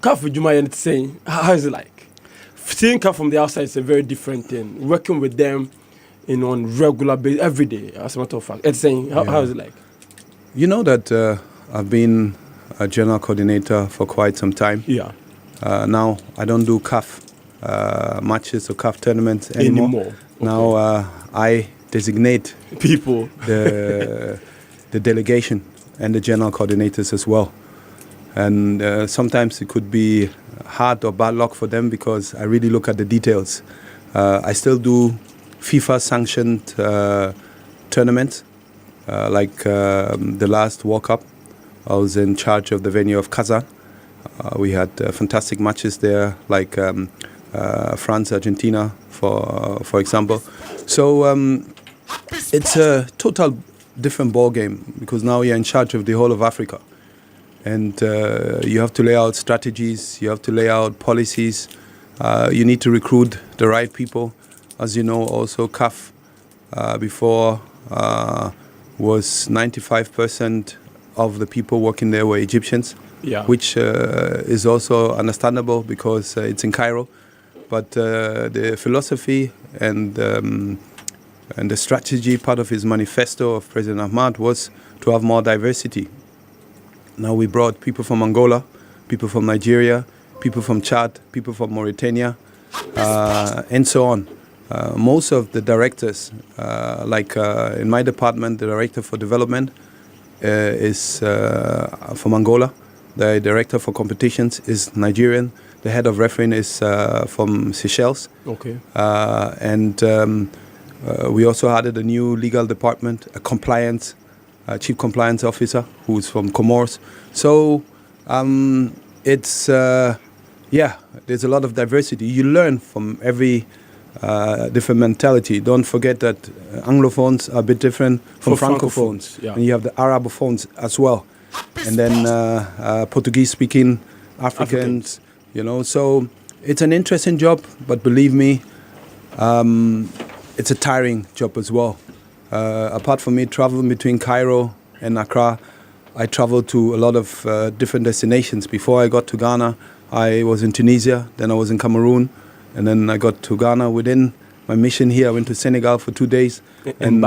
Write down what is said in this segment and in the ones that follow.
CAF Jumayan saying, how is it like? Seeing CAF from the outside is a very different thing. Working with them on regular basis, every day, as a matter of fact. It's saying, how is it like? You know that I've been a general coordinator for quite some time. Yeah. Now I don't do CAF matches or CAF tournaments anymore. Okay. Now I designate people, the delegation and the general coordinators as well. And sometimes it could be hard or bad luck for them because I really look at the details. I still do FIFA-sanctioned tournaments, like the last World Cup. I was in charge of the venue of Kazan. We had fantastic matches there, like France, Argentina, for example. So it's a total different ball game because now you're in charge of the whole of Africa. And you have to lay out strategies, you have to lay out policies, you need to recruit the right people. As you know, also CAF before was 95% of the people working there were Egyptians, which is also understandable because it's in Cairo. But the philosophy and the strategy, part of his manifesto of President Ahmad was to have more diversity. Now we brought people from Angola, people from Nigeria, people from Chad, people from Mauritania, and so on. Most of the directors, like in my department, the director for development is from Angola. The director for competitions is Nigerian. The head of refereeing is from Seychelles. Okay. And we also added a new legal department, a compliance chief compliance officer who's from Comoros. So it's there's a lot of diversity. You learn from every different mentality. Don't forget that Anglophones are a bit different from Francophones. Yeah. And you have the Arabophones as well. And then Portuguese-speaking Africans, you know. So it's an interesting job, but believe me, it's a tiring job as well. Apart from me traveling between Cairo and Accra, I traveled to a lot of different destinations. Before I got to Ghana, I was in Tunisia, then I was in Cameroon, and then I got to Ghana. Within my mission here, I went to Senegal for 2 days, and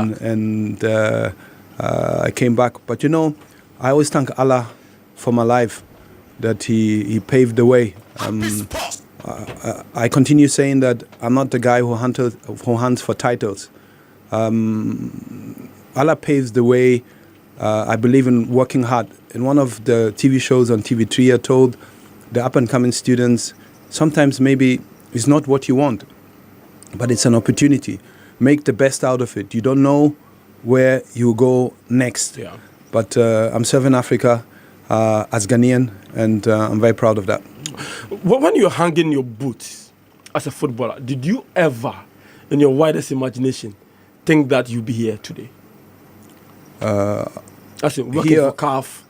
I came back. But you know, I always thank Allah for my life, that He paved the way. I continue saying that I'm not the guy who hunts for titles. Allah paves the way. I believe in working hard. In one of the TV shows on TV3, I told the up-and-coming students, sometimes maybe it's not what you want, but it's an opportunity. Make the best out of it. You don't know where you go next. Yeah. But I'm serving Africa as Ghanaian, and I'm very proud of that. When you're hanging your boots as a footballer, did you ever, in your widest imagination, think that you'd be here today? As in working for CAF,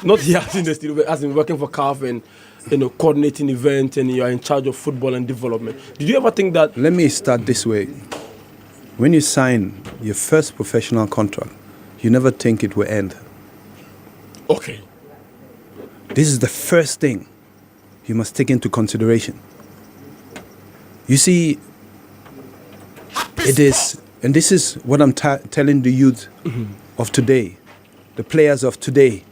not here in the studio, but as in working for CAF and coordinating events, and you're in charge of football and development. Did you ever think that? Let me start this way. When you sign your first professional contract, you never think it will end. Okay. This is the first thing you must take into consideration. You see, it is, and this is what I'm telling the youth of today, the players of today.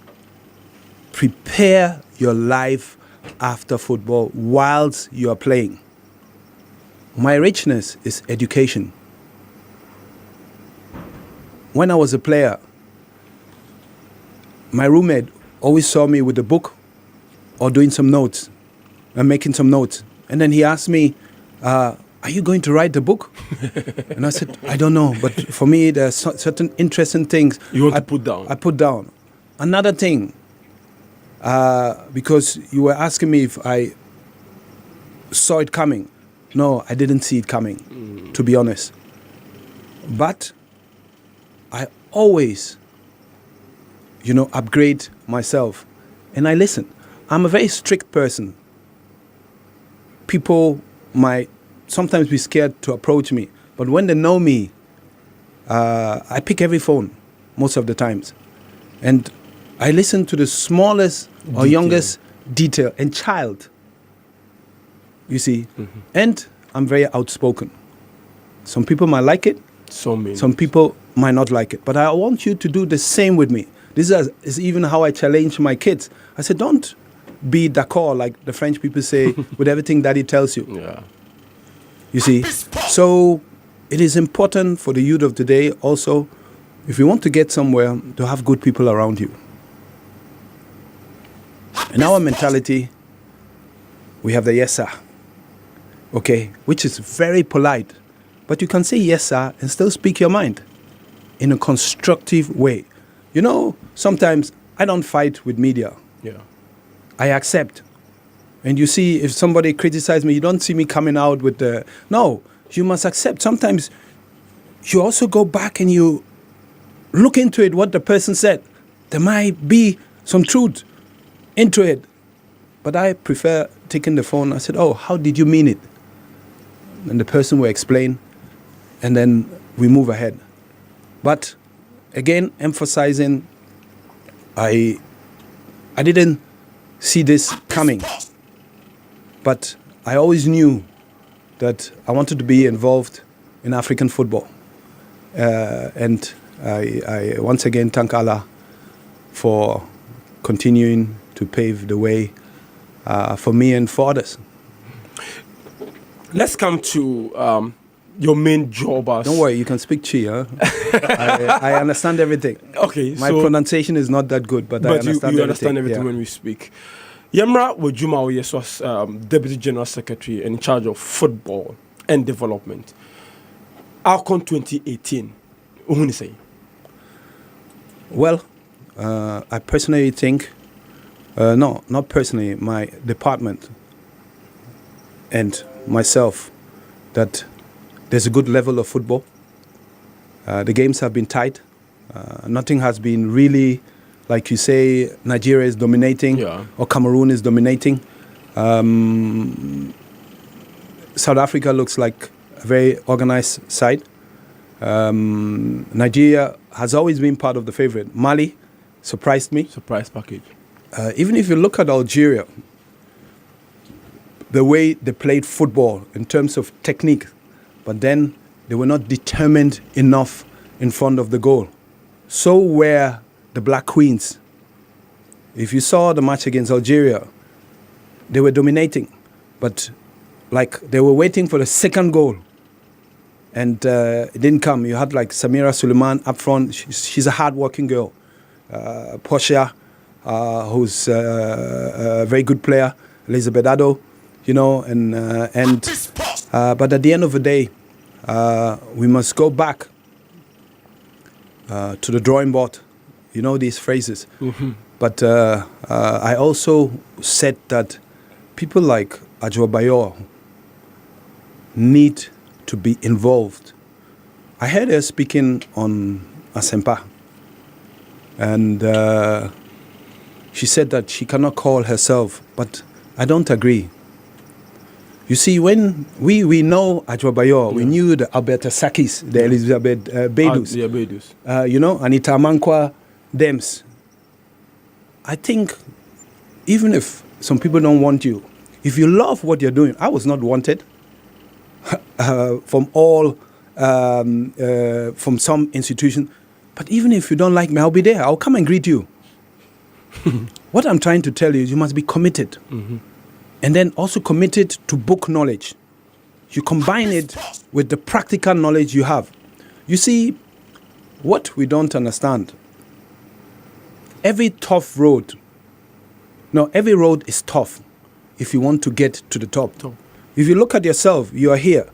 Prepare your life after football whilst you are playing. My richness is education. When I was a player, my roommate always saw me with a book or doing some notes and making some notes. And then he asked me, are you going to write the book? And I said, I don't know. But for me, there are certain interesting things you want to put down. I put down. Another thing, because you were asking me if I saw it coming. No, I didn't see it coming, to be honest. But I always, upgrade myself. And I listen. I'm a very strict person. People might sometimes be scared to approach me. But when they know me, I pick every phone most of the times. And I listen to the smallest or youngest detail and child. You see, and I'm very outspoken. Some people might like it. Some people might not like it. But I want you to do the same with me. This is even how I challenge my kids. I said, don't be d'accord, like the French people say, with everything daddy tells you. Yeah. You see? So it is important for the youth of today also, if you want to get somewhere, to have good people around you. In our mentality, we have the yes, sir. Okay? Which is very polite. But you can say yes, sir, and still speak your mind in a constructive way. You know, sometimes I don't fight with media. Yeah. I accept. And you see, if somebody criticizes me, you don't see me coming out with the... No, you must accept. Sometimes you also go back and you look into it, what the person said. There might be some truth into it. But I prefer taking the phone. I said, oh, how did you mean it? And the person will explain. And then we move ahead. But again, emphasizing, I didn't see this coming. But I always knew that I wanted to be involved in African football. And I once again thank Allah for continuing to pave the way for me and for others. Let's come to your main job as... Don't worry, you can speak Chi, huh? I understand everything. Okay, My pronunciation is not that good, but I understand everything. You understand everything when we speak. Yemra Wajuma Oyes was Deputy General Secretary and in charge of football and development. Alcon 2018, what do you say? Well, I personally think, no, not personally, my department and myself, that there's a good level of football. The games have been tight. Nothing has been really, like you say, Nigeria is dominating or Cameroon is dominating. South Africa looks like a very organized side. Nigeria has always been part of the favorite. Mali surprised me. Surprise package. Even if you look at Algeria, the way they played football in terms of technique, but then they were not determined enough in front of the goal. So were the Black Queens. If you saw the match against Algeria, they were dominating, but like they were waiting for the second goal, and it didn't come. You had like Samira Suleiman up front. She's a hard-working girl. Portia, who's a very good player. Elizabeth Addo, you know, but at the end of the day, we must go back to the drawing board. You know these phrases. Mm-hmm. But I also said that people like Adjoa Bayor need to be involved. I heard her speaking on Asempa, and she said that she cannot call herself, but I don't agree. You see, when we know Adjoa Bayor, we knew the Alberta Sakis, the Elizabeth Beidus, you know, Anita Mankwa, Dems. I think even if some people don't want you, if you love what you're doing, I was not wanted from some institution, but even if you don't like me, I'll be there. I'll come and greet you. What I'm trying to tell you is you must be committed. Mm-hmm. And then also committed to book knowledge. You combine it with the practical knowledge you have. You see, what we don't understand, every road is tough if you want to get to the top. If you look at yourself, you are here.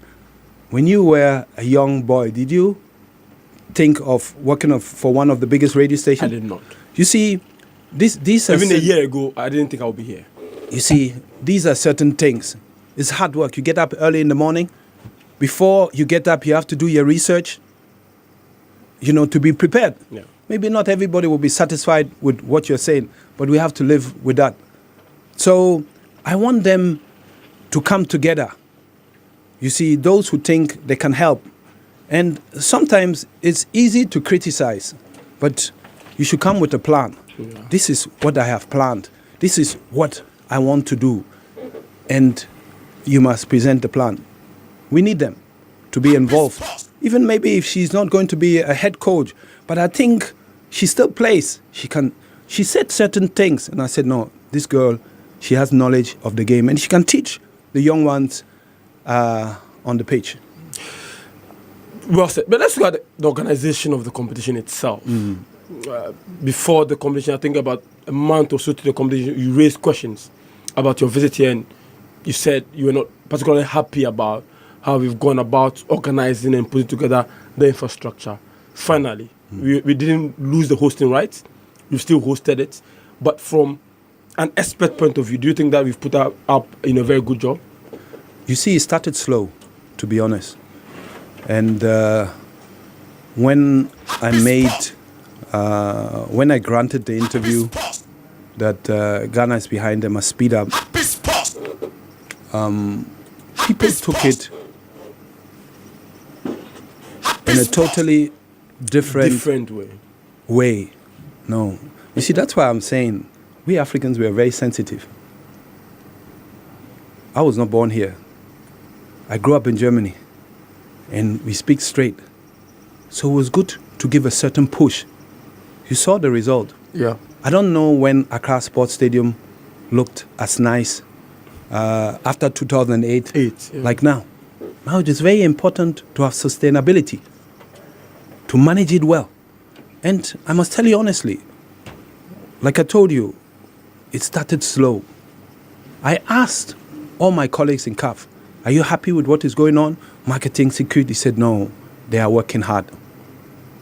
When you were a young boy, did you think of working for one of the biggest radio stations? I did not. You see, these are... Even a year ago, I didn't think I would be here. You see, these are certain things. It's hard work. You get up early in the morning. Before you get up, you have to do your research, you know, to be prepared. Yeah. Maybe not everybody will be satisfied with what you're saying, but we have to live with that. So I want them to come together. You see, those who think they can help. And sometimes it's easy to criticize, but you should come with a plan. Yeah. This is what I have planned. This is what I want to do, and you must present the plan. We need them to be involved. Even maybe if she's not going to be a head coach, but I think she still plays. She said certain things, and I said, no, this girl, she has knowledge of the game, and she can teach the young ones on the pitch. Well said. But let's look at the organization of the competition itself. Before the competition, I think about a month or so to the competition, you raised questions about your visit here, and you said you were not particularly happy about how we've gone about organizing and putting together the infrastructure. Finally, we didn't lose the hosting rights. We've still hosted it. But from an expert point of view, do you think that we've put up in a very good job? You see, it started slow, to be honest. And when I granted the interview that Ghana is behind them, must speed up, people took it in a totally different way. No. You see, that's why I'm saying we Africans, we are very sensitive. I was not born here. I grew up in Germany, and we speak straight. So it was good to give a certain push. You saw the result. Yeah. I don't know when Accra Sports Stadium looked as nice after 2008 like now. Now it is very important to have sustainability, to manage it well. And I must tell you honestly, like I told you, it started slow. I asked all my colleagues in CAF, are you happy with what is going on? Marketing, security said no, they are working hard.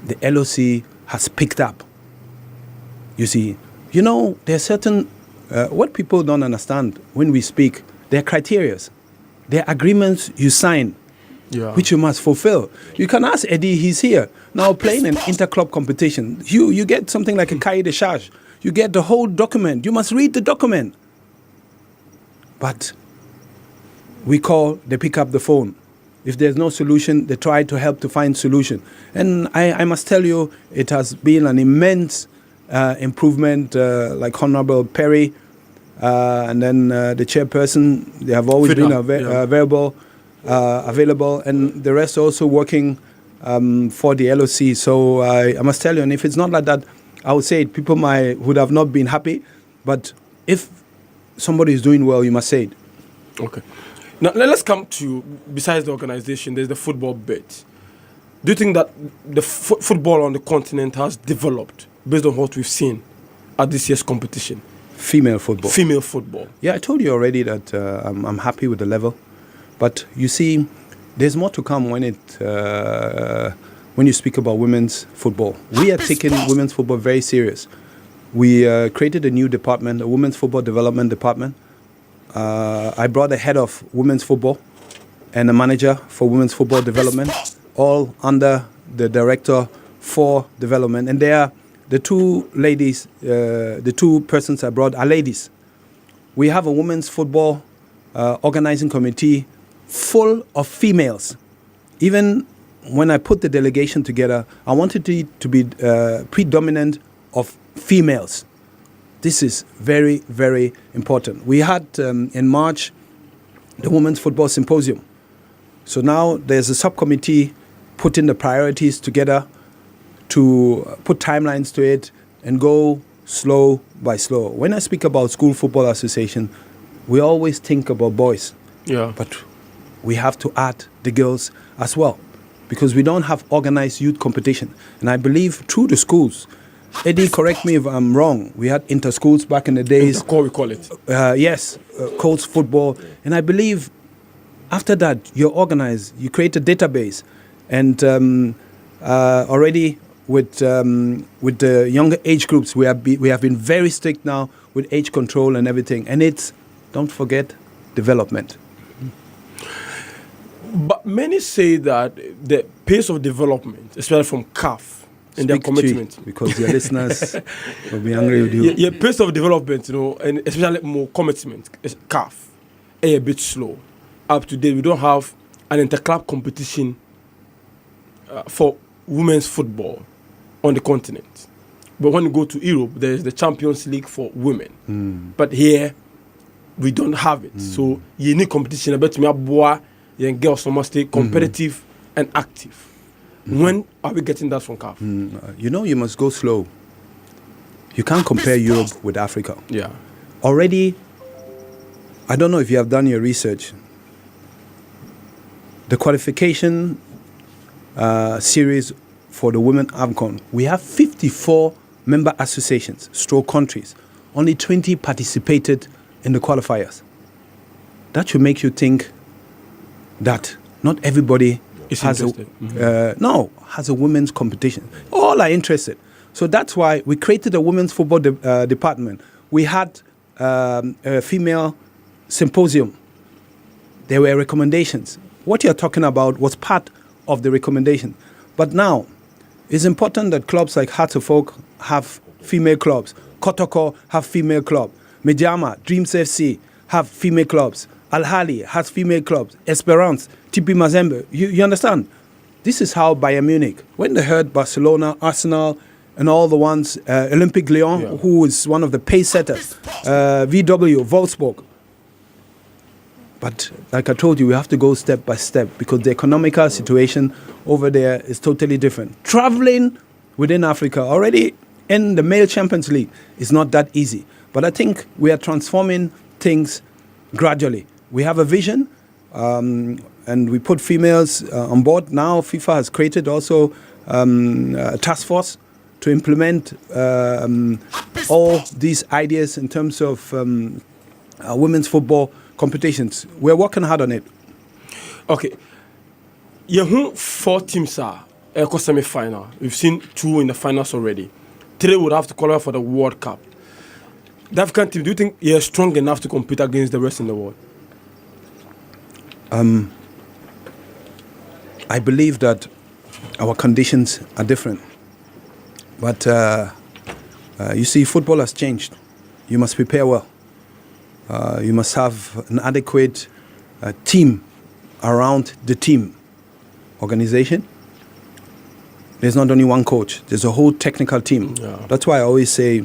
The LOC has picked up. You see, there are certain, what people don't understand when we speak, there are criteria. There are agreements you sign, which you must fulfill. You can ask Eddie, he's here. Now playing an inter-club competition, you get something like a cahier de charge. You get the whole document. You must read the document. But we call, they pick up the phone. If there's no solution, they try to help to find solution. And I must tell you, it has been an immense improvement, like Honorable Perry, and then the chairperson, they have always been available, and the rest also working for the LOC. So I must tell you, and if it's not like that, I would say people would have not been happy, but if somebody is doing well, you must say it. Okay. Now, let's come to, besides the organization, there's the football bit. Do you think that the football on the continent has developed based on what we've seen at this year's competition? Female football. Female football. Yeah, I told you already that I'm happy with the level. But you see, there's more to come when you speak about women's football. We are taking women's football very serious. We created a new department, a women's football development department. I brought a head of women's football and a manager for women's football development, all under the director for development. And they are the two ladies, the two persons I brought are ladies. We have a women's football organizing committee full of females. Even when I put the delegation together, I wanted it to be predominant of females. This is very, very important. We had in March the Women's Football Symposium. So now there's a subcommittee putting the priorities together to put timelines to it and go slow by slow. When I speak about School Football Association, we always think about boys. Yeah. But we have to add the girls as well, because we don't have organized youth competition. And I believe through the schools, Eddie, correct me if I'm wrong, we had inter-schools back in the days. Inter-co, we call it. Yes, Colts football. And I believe after that, you're organized, you create a database. And already with the younger age groups, we have been very strict now with age control and everything. And it's, don't forget, development. But many say that the pace of development, especially from CAF, and their commitment, because your listeners will be angry with you. Yeah, pace of development, and especially more commitment, CAF, a bit slow. Up to date, we don't have an inter-club competition for women's football on the continent. But when you go to Europe, there is the Champions League for women. But here, we don't have it. So you need competition. I bet me boy, young girls must stay competitive and active. When are we getting that from CAF? You know, you must go slow. You can't compare Europe with Africa. Yeah. Already, I don't know if you have done your research. The qualification series for the Women AFCON, we have 54 member associations, stroke countries. Only 20 participated in the qualifiers. That should make you think that not everybody has a women's competition. All are interested. So that's why we created a women's football department. We had a female symposium. There were recommendations. What you're talking about was part of the recommendation. But now, it's important that clubs like Hearts of Oak have female clubs. Kotoko have female club. Mejama, Dreams FC have female clubs. Al Ahly has female clubs. Esperance, TP Mazembe. You understand? This is how Bayern Munich, when they heard Barcelona, Arsenal, and all the ones, Olympique Lyon, who is one of the pace setters, VW, Wolfsburg. But like I told you, we have to go step by step because the economical situation over there is totally different. Traveling within Africa already in the male Champions League is not that easy. But I think we are transforming things gradually. We have a vision and we put females on board. Now FIFA has created also a task force to implement all these ideas in terms of women's football competitions. We're working hard on it. Okay. You 4 teams are semi-final. We've seen 2 in the finals already. 3 would have to qualify for the World Cup. The African team, do you think you're strong enough to compete against the rest in the world? I believe that our conditions are different. But you see, football has changed. You must prepare well. You must have an adequate team around the team organization. There's not only one coach. There's a whole technical team. Yeah. That's why I always say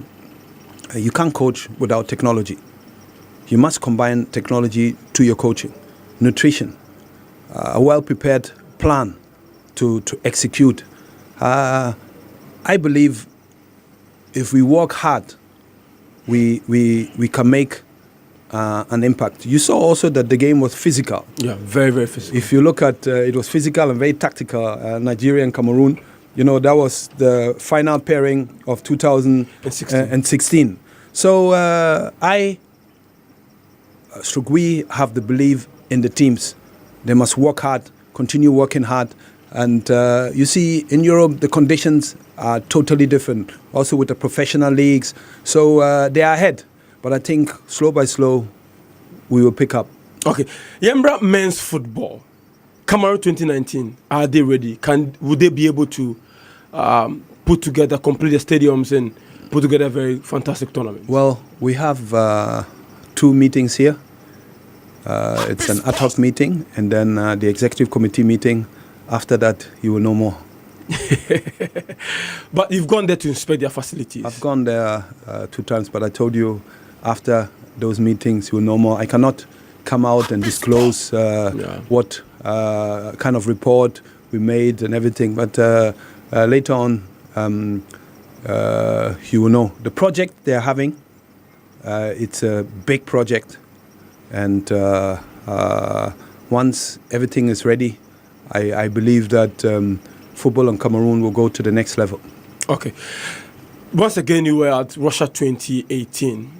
you can't coach without technology. You must combine technology to your coaching. Nutrition, a well-prepared plan to execute. I believe if we work hard, we can make an impact. You saw also that the game was physical. Yeah, very, very physical. If you look at it was physical and very tactical. Nigeria and Cameroon, you know, that was the final pairing of 2016. So we have the belief in the teams. They must work hard, continue working hard. And you see, in Europe, the conditions are totally different. Also with the professional leagues. So they are ahead. But I think slow by slow, we will pick up. Okay. Yembra men's football, Cameroon 2019, are they ready? Would they be able to put together, complete the stadiums and put together a very fantastic tournament? Well, we have 2 meetings here. It's an ad hoc meeting and then the executive committee meeting. After that, you will know more. But you've gone there to inspect their facilities. I've gone there 2 times, but I told you after those meetings, you will know more. I cannot come out and disclose what kind of report we made and everything. But later on, you will know. The project they're having, it's a big project. And once everything is ready, I believe that football in Cameroon will go to the next level. Okay. Once again, you were at Russia 2018.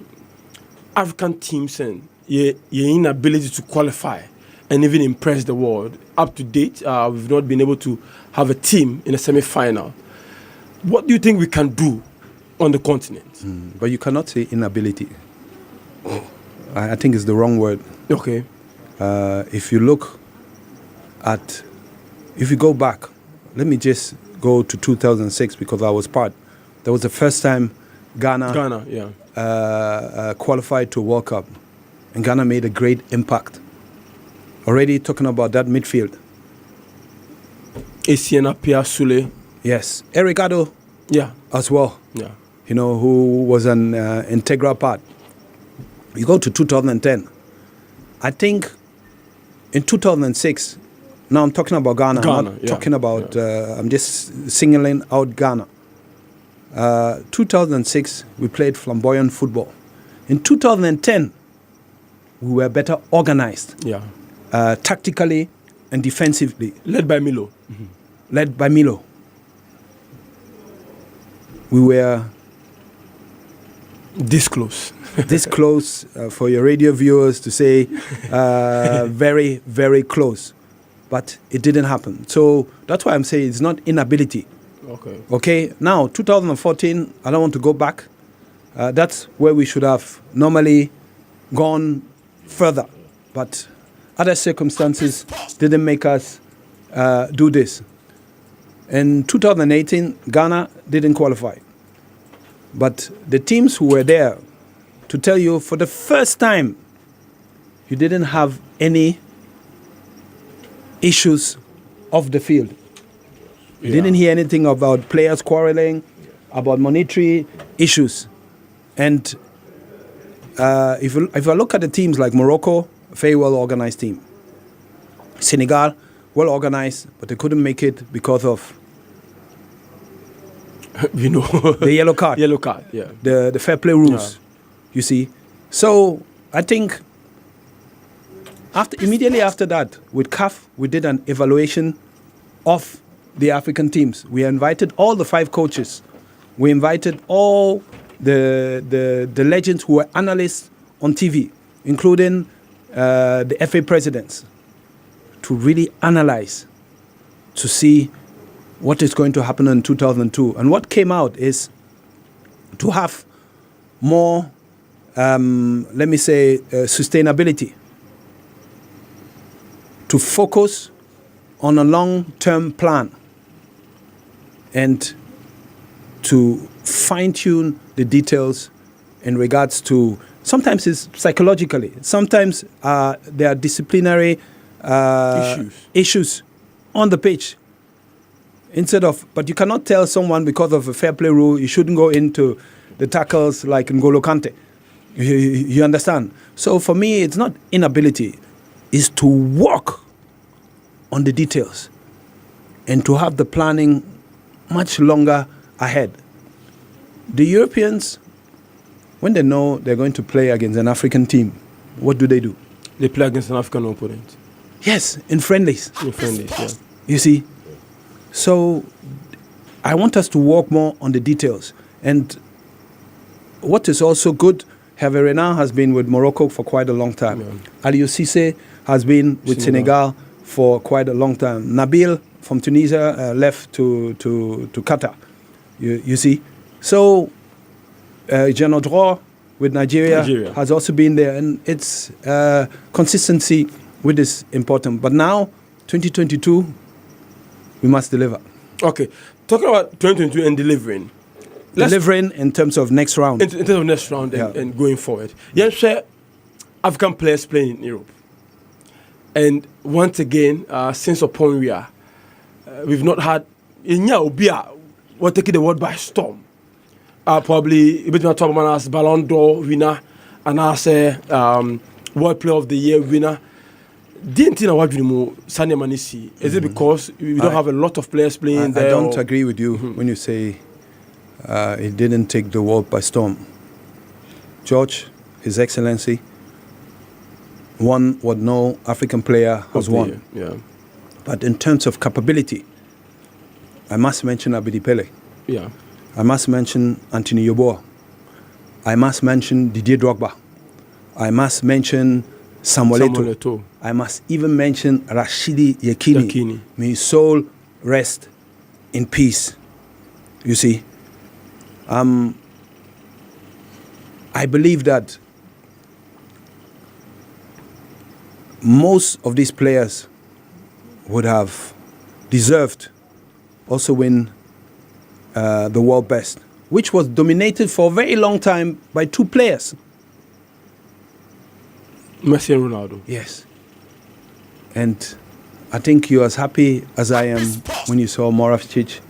African teams and your inability to qualify and even impress the world. Up to date, we've not been able to have a team in a semi-final. What do you think we can do on the continent? But you cannot say inability. I think it's the wrong word. Okay. If you look at, if you go back, let me just go to 2006 because I was part. That was the first time Ghana qualified to World Cup. And Ghana made a great impact. Already talking about that midfield. Esiena Pierre Sule. Yes. Ericado. Yeah. As well. Yeah. You know, who was an integral part. You go to 2010. I think in 2006, now I'm talking about Ghana. I'm not talking about, I'm just singling out Ghana. 2006, we played flamboyant football. In 2010, we were better organized. Yeah. Tactically and defensively. Led by Milo. Led by Milo. We were this close. This close, for your radio viewers to say, very, very close. But it didn't happen. So that's why I'm saying it's not inability. Okay. Now, 2014, I don't want to go back. That's where we should have normally gone further. But other circumstances didn't make us do this. In 2018, Ghana didn't qualify. But the teams who were there, to tell you, for the first time, you didn't have any issues off the field. You didn't hear anything about players quarreling, about monetary issues. And if I look at the teams like Morocco, a very well-organized team. Senegal, well-organized, but they couldn't make it because of the yellow card. Yellow card, yeah. The fair play rules, you see. So I think immediately after that, with CAF, we did an evaluation of the African teams. We invited all the 5 coaches. We invited all the legends who were analysts on TV, including the FA presidents, to really analyze, to see what is going to happen in 2002. And what came out is to have more, let me say, sustainability, to focus on a long-term plan and to fine-tune the details in regards to, sometimes it's psychologically, sometimes there are disciplinary issues on the pitch. But you cannot tell someone because of a fair play rule, you shouldn't go into the tackles like N'Golo Kante. You understand? So for me, it's not inability, it's to work on the details and to have the planning much longer ahead. The Europeans, when they know they're going to play against an African team, what do? They play against an African opponent. Yes, in friendlies. Yeah. You see? So I want us to work more on the details. And what is also good, Hervé Renard has been with Morocco for quite a long time. Yeah. Aliou Cissé has been with Senegal for quite a long time. Nabil from Tunisia left to Qatar. You see? So Jean Odro with Nigeria has also been there. And it's consistency which is important. But now, 2022, we must deliver. Okay. Talking about 2022 and delivering. Delivering in terms of next round. In terms of next round and going forward. Yes, African players playing in Europe. And once again, since upon we are, we've not had we're taking the world by storm. Probably a bit more talk as Ballon d'Or winner and as World Player of the Year winner. Didn't you know what Sanya Manisi? Is it because we don't have a lot of players playing there? I don't agree with you when you say it didn't take the world by storm. George, His Excellency, won what no African player has won. Yeah. But in terms of capability, I must mention Abedi Pele. Yeah. I must mention Anthony Yeboah. I must mention Didier Drogba. I must mention Samuel Eto'o. I must even mention Rashidi Yekini. May his soul rest in peace. You see, I believe that most of these players would have deserved also win the world best, which was dominated for a very long time by 2 players. Messi and Ronaldo. Yes. And I think you're as happy as I am when you saw Modric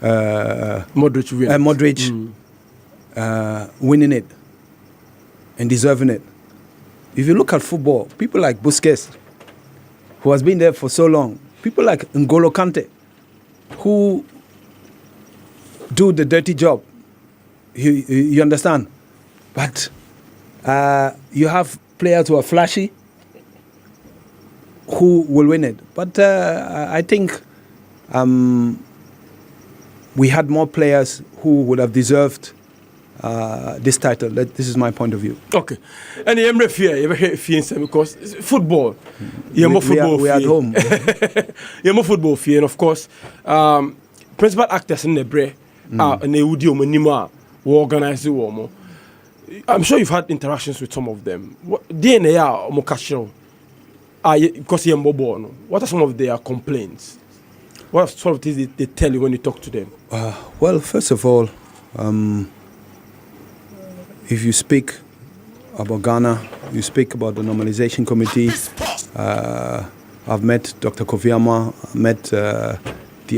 win. Modric winning it and deserving it. if you look at football, people like Busquets, who has been there for so long, people like N'Golo Kante, who do the dirty job. You understand? But you have players who are flashy, who will win it. But I think we had more players who would have deserved this title. This is my point of view. Okay. And the Emre fear, because football, we are at home. You're more football fear, and of course, principal actors in the Bre and they would do Manima, who organize the war. I'm sure you've had interactions with some of them. DNA are more casual. Because you're more born. What are some of their complaints? What sort of things they tell you when you talk to them? Well, first of all, if you speak about Ghana, you speak about the normalization committee. I've met Dr. Kofi Amma, met the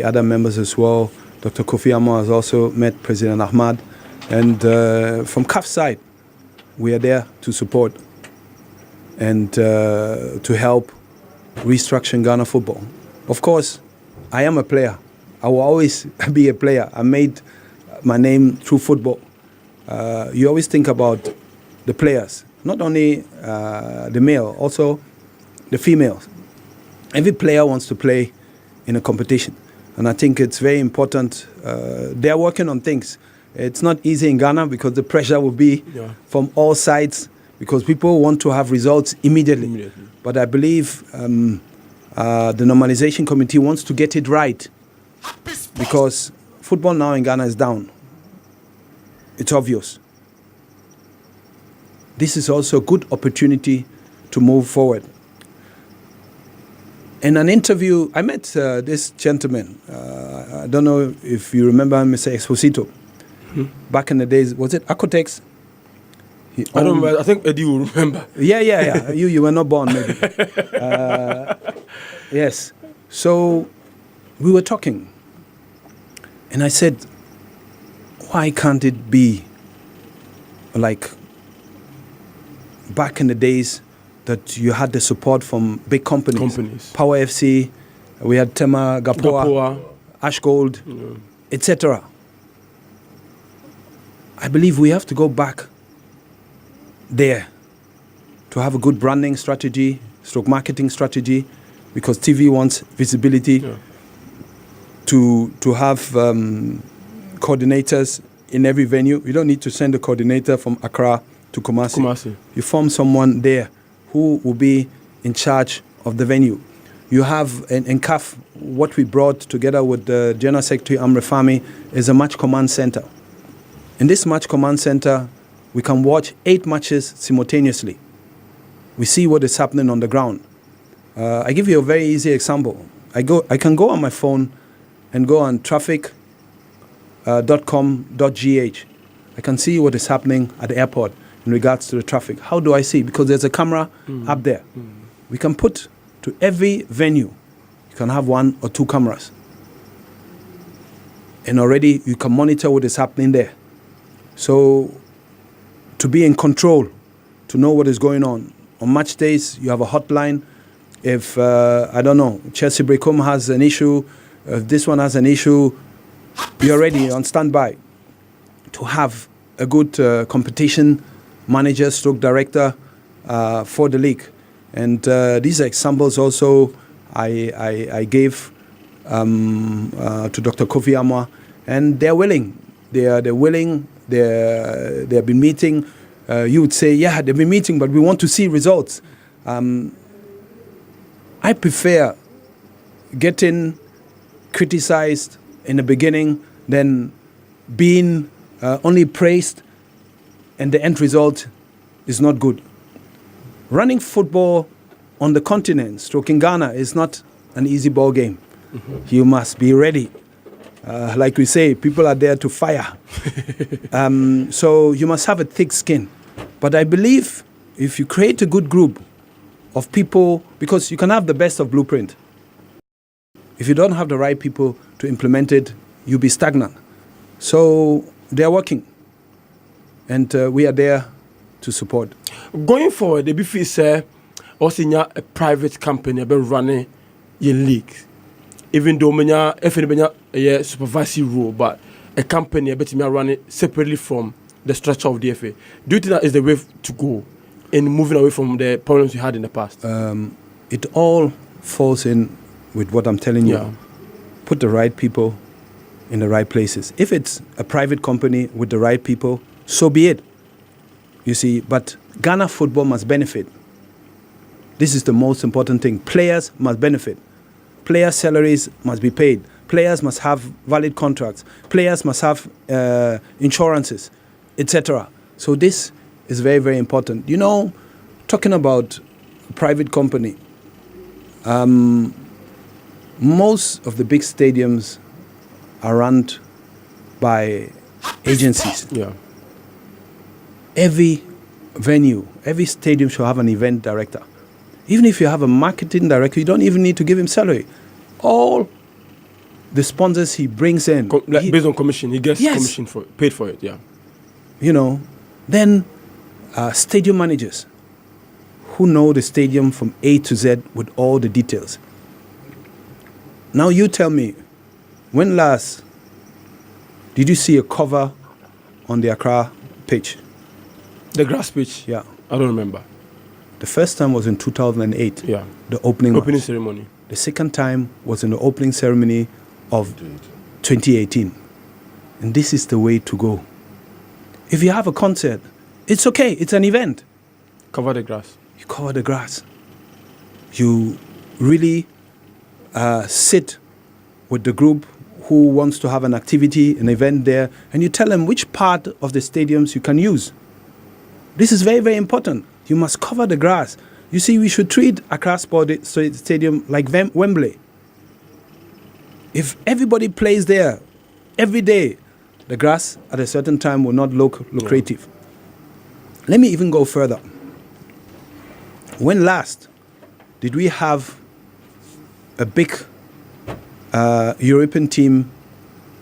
other members as well. Dr. Kofi Amma has also met President Ahmad. And from CAF's side, we are there to support and to help restructure Ghana football. Of course, I am a player. I will always be a player. I made my name through football. You always think about the players, not only the male, also the females. Every player wants to play in a competition. And I think it's very important. They're working on things. It's not easy in Ghana because the pressure will be from all sides because people want to have results immediately. But I believe the normalization committee wants to get it right because football now in Ghana is down. It's obvious. This is also a good opportunity to move forward. In an interview, I met this gentleman. I don't know if you remember Mr. Exposito. Back in the days, was it Acotex? I don't remember. I think Eddie will remember. Yeah. You were not born, maybe. Yes. So we were talking. And I said, why can't it be like back in the days that you had the support from big companies. Power FC, we had Tema, Gapoa, Ashgold, etc. I believe we have to go back there to have a good branding strategy, stroke marketing strategy, because TV wants visibility, to have coordinators in every venue. You don't need to send a coordinator from Accra to Kumasi. You form someone there who will be in charge of the venue. You have in CAF, what we brought together with the General Secretary Amre Fami is a match command center. In this match command center, we can watch 8 matches simultaneously. We see what is happening on the ground. I give you a very easy example. I can go on my phone and go on traffic.com.gh. I can see what is happening at the airport in regards to the traffic. How do I see? Because there's a camera up there. We can put to every venue, you can have 1 or 2 cameras. And already you can monitor what is happening there. So to be in control, to know what is going on. On match days, you have a hotline. If, I don't know, Chelsea Brecum has an issue, if this one has an issue, you're ready on standby to have a good competition manager stroke director for the league. And these are examples also I gave to Dr. Kofi Amma, and they're willing. They're willing. They've been meeting. You would say, yeah, they've been meeting, but we want to see results. I prefer getting criticized in the beginning than being only praised and the end result is not good. Running football on the continent, stroke in Ghana, is not an easy ball game. You must be ready. Like we say, people are there to fire. So you must have a thick skin. But I believe if you create a good group of people, because you can have the best of blueprint. If you don't have the right people to implement it, you'll be stagnant. So they are working. And we are there to support. Going forward, the BFI say also a private company be running your league. Even though manya a supervisory role, but a company be running separately from the structure of the FA. Do you think that is the way to go in moving away from the problems we had in the past? It all falls in with what I'm telling you. Yeah. Put the right people in the right places. If it's a private company with the right people, so be it. You see, but Ghana football must benefit. This is the most important thing. Players must benefit. Players' salaries must be paid. Players must have valid contracts. Players must have insurances, etc. So this is very, very important. You know, talking about private company, most of the big stadiums are run by agencies. Yeah. Every venue, every stadium should have an event director. Even if you have a marketing director, you don't even need to give him salary. All the sponsors he brings in, Based on commission, he gets Yes. commission paid for it. Yeah. you know, then stadium managers who know the stadium from A to Z with all the details. Now you tell me, when last did you see a cover on the Accra pitch? The grass pitch. Yeah. I don't remember. The first time was in 2008, Yeah. the opening match. Ceremony. The second time was in the opening ceremony of 2018. And this is the way to go. If you have a concert, it's okay, it's an event. Cover the grass. You cover the grass. You really sit with the group who wants to have an activity, an event there, and you tell them which part of the stadiums you can use. This is very, very important. You must cover the grass. You see, we should treat Accra Sport Stadium like Wembley. If everybody plays there every day, the grass at a certain time will not look lucrative. Let me even go further. When last did we have a big European team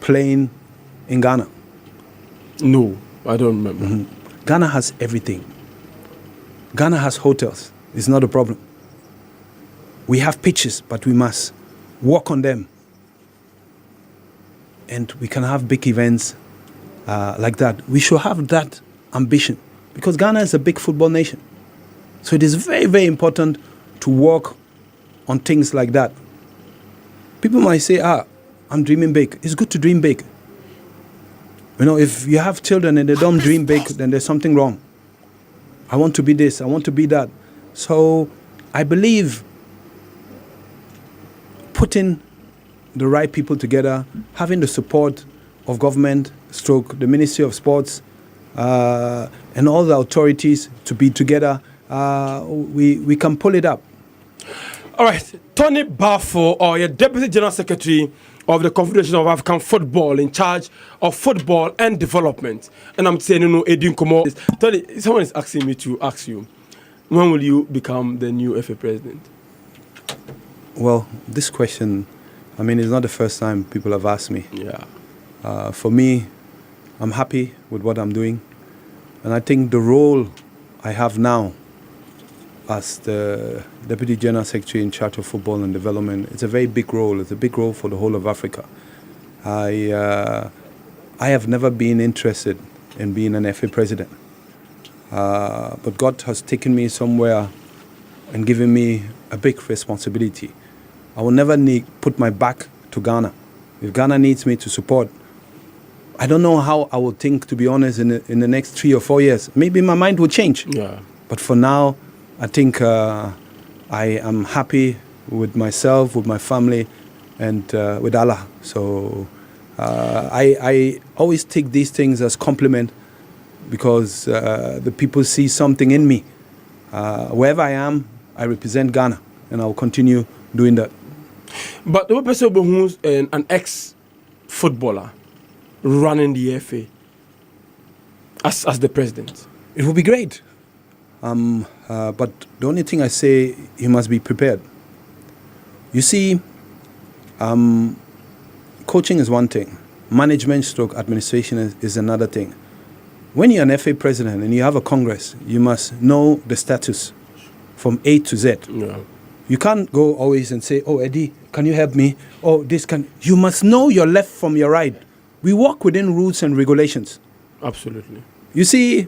playing in Ghana? No, I don't remember. Mm-hmm. Ghana has everything. Ghana has hotels. It's not a problem. We have pitches, but we must work on them. And we can have big events like that. We should have that ambition because Ghana is a big football nation. So it is very, very important to work on things like that. People might say, I'm dreaming big. It's good to dream big. You know, if you have children and they don't dream big, then there's something wrong. I want to be this, I want to be that. So I believe putting the right people together, having the support of government, stroke the Ministry of Sports, and all the authorities to be together, we can pull it up. All right, Tony Baffoe, or your Deputy General Secretary of the Confederation of African Football, in charge of football and development. And I'm saying, Edin Komo. Tony, someone is asking me to ask you, when will you become the new FA president? Well, this question, I mean, it's not the first time people have asked me. Yeah. For me, I'm happy with what I'm doing. And I think the role I have now as the Deputy General Secretary in charge of football and development, it's a very big role. It's a big role for the whole of Africa. I have never been interested in being an FA president. But God has taken me somewhere and given me a big responsibility. I will never put my back to Ghana. If Ghana needs me to support, I don't know how I will think, to be honest, in the next 3 or 4 years. Maybe my mind will change. Yeah. But for now, I think I am happy with myself, with my family, and with Allah. So I always take these things as compliment because the people see something in me. Wherever I am, I represent Ghana, and I will continue doing that. But the person who's an ex-footballer running the FA as the president, it will be great. But the only thing I say, you must be prepared. You see, coaching is one thing. Management stroke administration is another thing. when you're an FA president and you have a Congress, you must know the status from A to Z. Yeah. You can't go always and say, oh, Eddie, can you help me? Oh, this can... You must know your left from your right. We work within rules and regulations. Absolutely. You see,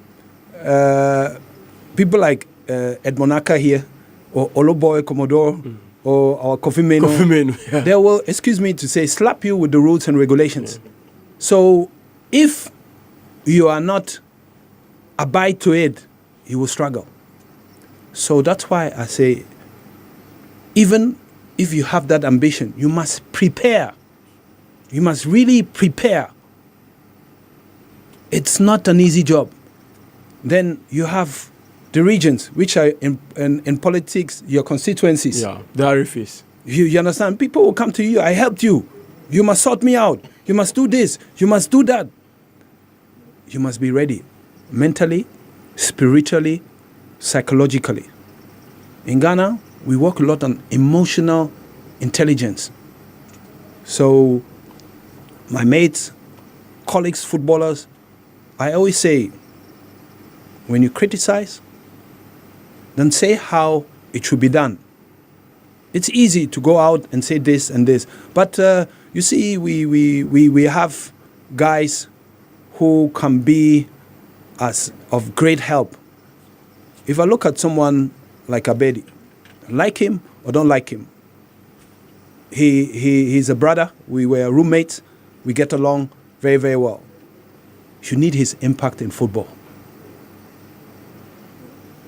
people like Edmond Aka here, or Oloboy Commodore, or our Kofi Meno, yeah. they will, excuse me to say, slap you with the rules and regulations. Yeah. So if you are not abide to it, you will struggle. So that's why I say, even if you have that ambition, you must prepare. You must really prepare. It's not an easy job. Then you have the regions, which are in politics, your constituencies. Yeah, the RFs. You understand? People will come to you, I helped you. You must sort me out. You must do this. You must do that. You must be ready mentally, spiritually, psychologically. In Ghana, we work a lot on emotional intelligence. So my mates, colleagues, footballers, I always say, when you criticize, then say how it should be done. It's easy to go out and say this and this, but you see, we have guys who can be of great help. If I look at someone like Abedi, like him or don't like him, he's a brother. We were roommates. We get along very, very well. You need his impact in football.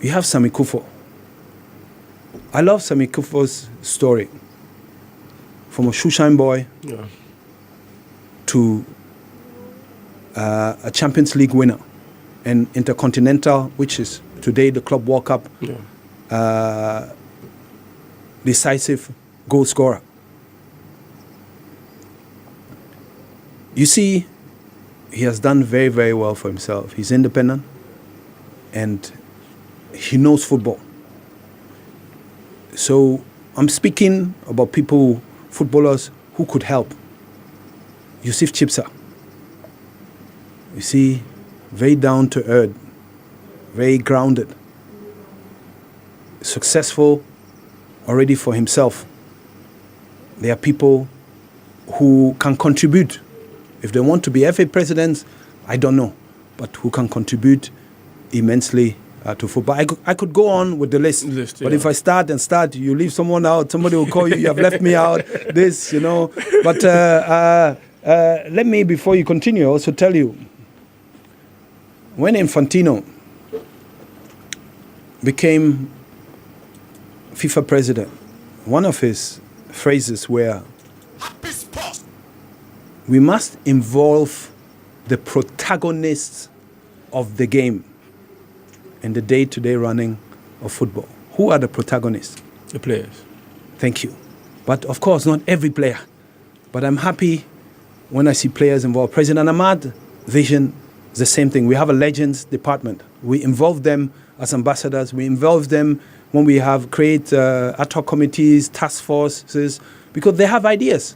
You have Sami Kufo. I love Sami Kufo's story. From a shoeshine boy to a Champions League winner and Intercontinental, which is today the Club World Cup, decisive goal scorer. You see, he has done very, very well for himself. He's independent and he knows football. So I'm speaking about people, footballers who could help. Yusuf Chipsa. You see, very down to earth, very grounded, successful already for himself. There are people who can contribute. If they want to be FA presidents, I don't know, but who can contribute immensely to football. I could go on with the list but if I start, you leave someone out, somebody will call you, you have left me out, this, you know. But let me, before you continue, also tell you, when Infantino became FIFA president, one of his phrases were, we must involve the protagonists of the game in the day-to-day running of football. Who are the protagonists? The players. Thank you. But of course, not every player. But I'm happy when I see players involved. President Ahmad vision is the same thing. We have a legends department. We involve them as ambassadors. We involve them when we create ad hoc committees, task forces, because they have ideas.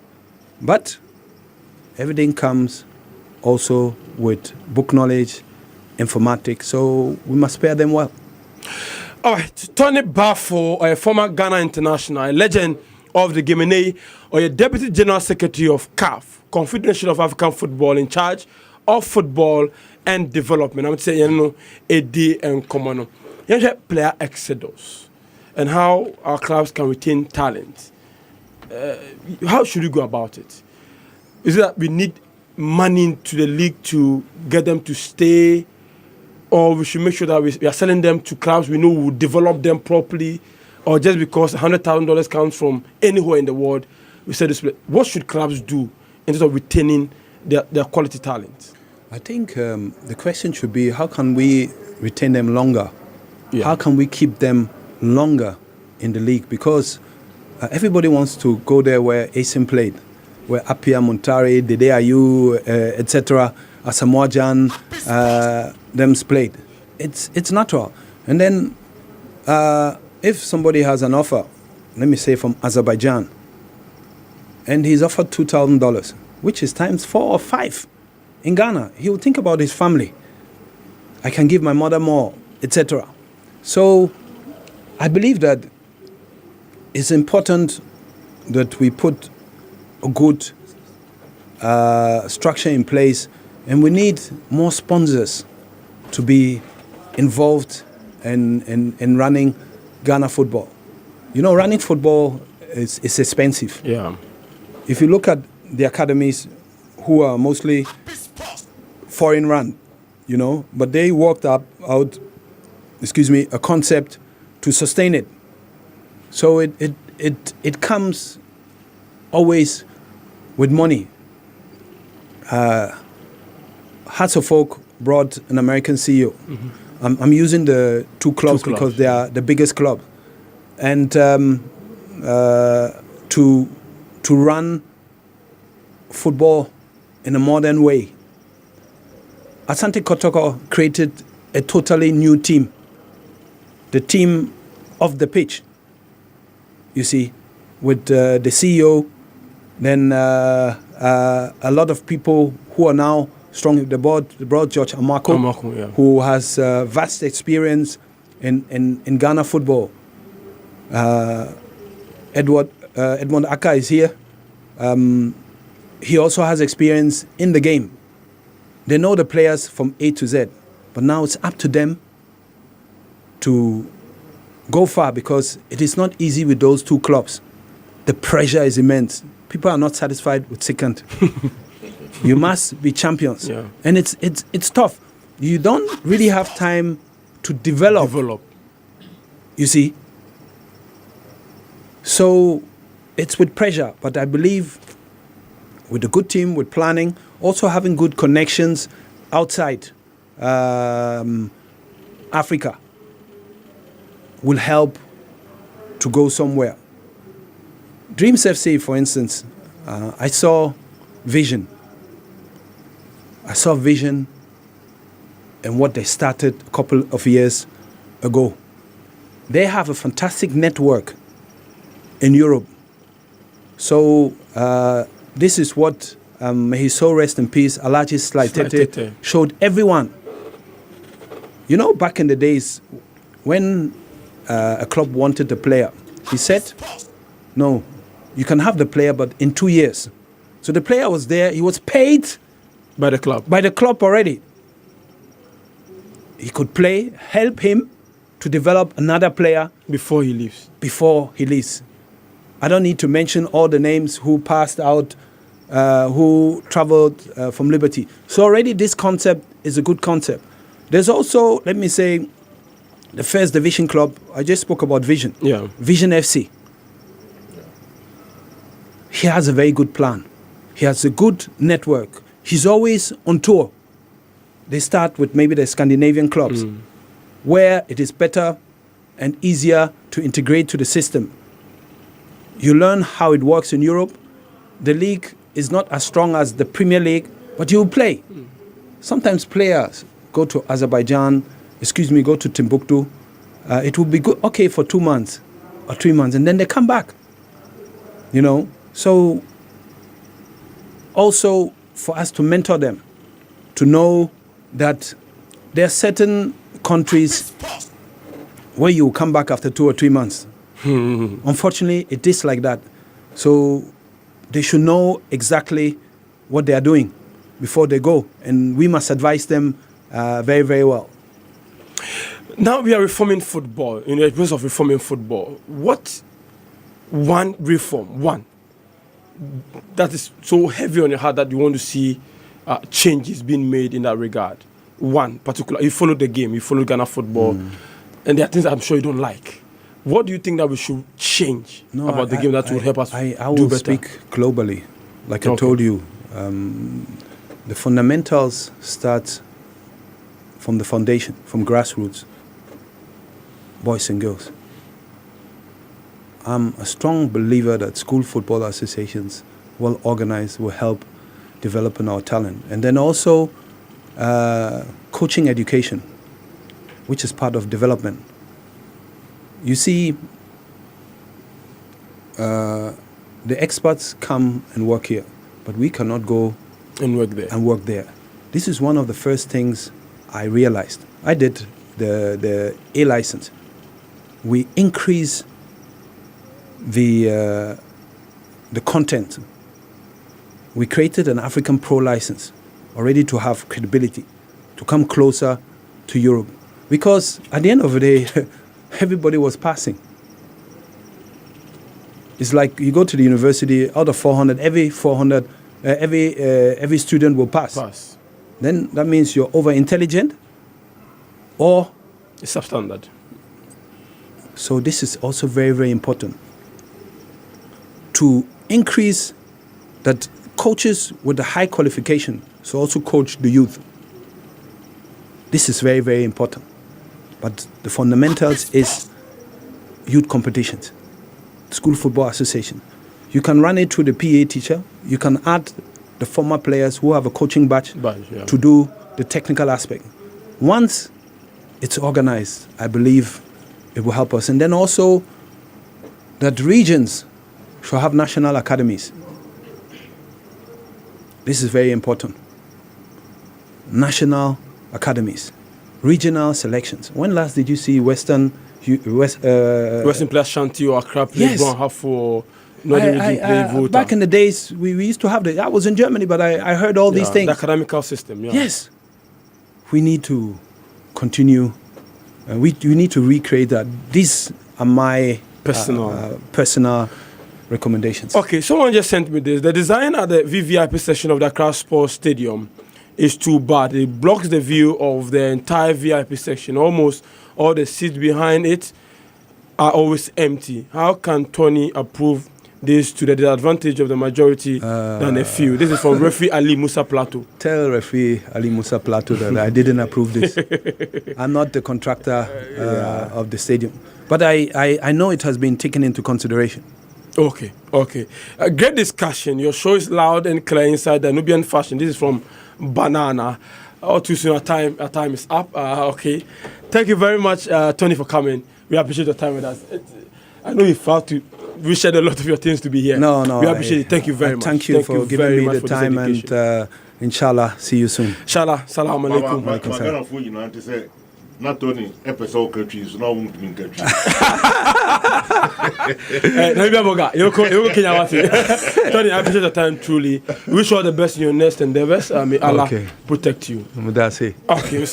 But everything comes also with book knowledge, informatics, so we must pair them well. All right, Tony Baffoe, a former Ghana international, a legend of the Ghanaian, or a Deputy General Secretary of CAF, Confederation of African Football, in charge of football and development. I would say, AD and Common. Player exodus and how our clubs can retain talent. How should we go about it? Is it that we need money to the league to get them to stay, or we should make sure that we are selling them to clubs we know will develop them properly, or just because $100,000 comes from anywhere in the world, we say this? What should clubs do in terms of retaining their quality talent? I think the question should be, how can we retain them longer? Yeah. How can we keep them longer in the league? Because everybody wants to go there where Asim played, where Apia, Montari, Dede Ayew, etc., Asamoah Gyan, them's played. It's natural. And then if somebody has an offer, let me say from Azerbaijan, and he's offered $2,000, which is times 4 or 5 in Ghana, he will think about his family. I can give my mother more, etc. So I believe that it's important that we put a good structure in place, and we need more sponsors to be involved in running Ghana football. You know, running football is expensive. Yeah. If you look at the academies, who are mostly foreign run, you know, but they worked out, a concept to sustain it. So it comes always with money. Hearts of Oak brought an American CEO. Mm-hmm. I'm using the two clubs because they are the biggest club, and to run football in a modern way. Asante Kotoko created a totally new team, the team of the pitch. You see, with the CEO, then a lot of people who are now strong. The board George Amako, yeah, who has vast experience in Ghana football. Edmond Aka is here. He also has experience in the game. They know the players from A to Z, but now it's up to them to go far, because it is not easy with those two clubs. The pressure is immense. People are not satisfied with second. You must be champions, yeah, and it's tough. You don't really have time to develop. You see, so it's with pressure. But I believe with a good team, with planning, also having good connections outside Africa will help to go somewhere. Dreams FC, for instance, I saw vision. I saw vision and what they started a couple of years ago. They have a fantastic network in Europe. So this is what, may his soul rest in peace, Alhaji Slaitete showed everyone. You know, back in the days, when a club wanted a player, he said, no, you can have the player, but in 2 years. So the player was there, he was paid by the club already. He could play, help him to develop another player before he leaves. I don't need to mention all the names who passed out, who traveled from Liberty. So already this concept is a good concept. There's also, let me say, the first division club. I just spoke about Vision. Yeah. Vision FC. He has a very good plan. He has a good network. He's always on tour. They start with maybe the Scandinavian clubs, where it is better and easier to integrate to the system. You learn how it works in Europe. The league is not as strong as the Premier League, but you will play. Sometimes players go to Azerbaijan, go to Timbuktu. It will be good, okay, for 2 months or 3 months, and then they come back. You know, so also for us to mentor them, to know that there are certain countries where you will come back after 2 or 3 months. Unfortunately, it is like that. So they should know exactly what they are doing before they go. And we must advise them very, very well. Now we are reforming football. In the process of reforming football, what one reform, that is so heavy on your heart that you want to see changes being made in that regard? One particular, you follow the game, you follow Ghana football, and there are things I'm sure you don't like. What do you think that we should change about the game that will help us I do will better? Speak globally. Like I told you, the fundamentals start from the foundation, from grassroots, boys and girls. I'm a strong believer that school football associations, well organized, will help developing our talent. And then also coaching education, which is part of development. You see, the experts come and work here, but we cannot go and work there. This is one of the first things I realized. I did the A license. We increase the content. We created an African Pro license already to have credibility, to come closer to Europe. Because at the end of the day, everybody was passing. It's like you go to the university, out of 400, every student will pass. Then that means you're over-intelligent or... It's substandard. So this is also very, very important. To increase that coaches with the high qualification, so also coach the youth. This is very, very important. But the fundamentals is youth competitions, school football association. You can run it through the PA teacher. You can add the former players who have a coaching badge to do the technical aspect. Once it's organized, I believe it will help us. And then also that regions should have national academies. This is very important. National academies, regional selections. When last did you see Western players Shanti or Accra play half for Northern Region play Volta? Back in the days, we used to have I was in Germany, but I heard all these things. The academical system, Yes. We need to continue. We need to recreate that. These are my personal recommendations. Okay, someone just sent me this. The design at the VVIP section of the Accra Sports Stadium is too bad. It blocks the view of the entire VIP section. Almost all the seats behind it are always empty. How can Tony approve this to the disadvantage of the majority than a few? This is from referee Ali Musa Plateau. Tell referee Ali Musa Plateau that I didn't approve this. I'm not the contractor of the stadium. But I know it has been taken into consideration. Okay. Great discussion. Your show is loud and clear inside the Nubian fashion. This is from Banana. Too soon, our time is up. Okay. Thank you very much, Tony, for coming. We appreciate your time with us. I know you felt to... We shared a lot of your things to be here. No. We appreciate it. Thank you very much. Thank you for giving me the time, and inshallah, see you soon. Inshallah, salam alaikum. Not Tony, episode countries, no one in country. Tony, I appreciate the time truly. Wish you all the best in your next endeavors. May Allah protect you. That's it. Okay,